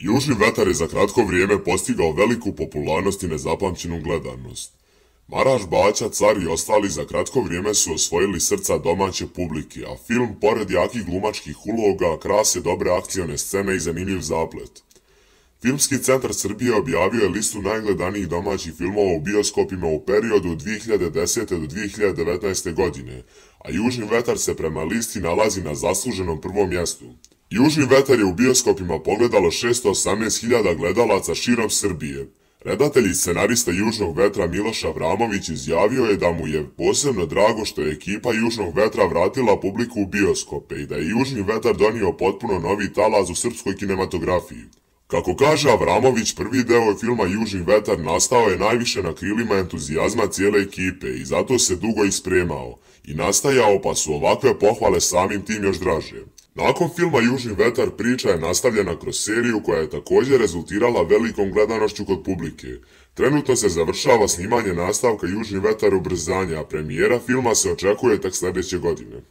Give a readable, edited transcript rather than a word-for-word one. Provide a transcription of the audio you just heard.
Južni vetar je za kratko vrijeme postigao veliku popularnost i nezapamćenu gledanost. Maraš Baća, Car i ostali za kratko vrijeme su osvojili srca domaće publike, a film, pored jakih glumačkih uloga, krase dobre akcione scene i zanimljiv zaplet. Filmski centar Srbije objavio je listu najgledanijih domaćih filmova u bioskopima u periodu od 2010. do 2019. godine, a Južni vetar se prema listi nalazi na zasluženom prvom mjestu. Južni vetar je u bioskopima pogledalo 618.000 gledalaca širom Srbije. Redatelj i scenarista Južnog vetra Miloš Avramović izjavio je da mu je posebno drago što je ekipa Južnog vetra vratila publiku u bioskope i da je Južni vetar donio potpuno novi talas u srpskoj kinematografiji. Kako kaže Avramović, prvi deo filma Južni vetar nastao je najviše na krilima entuzijazma cijele ekipe i zato se dugo ispremao i nastajao, pa su ovakve pohvale samim tim još draže. Nakon filma Južni vetar priča je nastavljena kroz seriju koja je također rezultirala velikom gledanošću kod publike. Trenutno se završava snimanje nastavka Južni vetar ubrzanja, a premijera filma se očekuje tek sljedeće godine.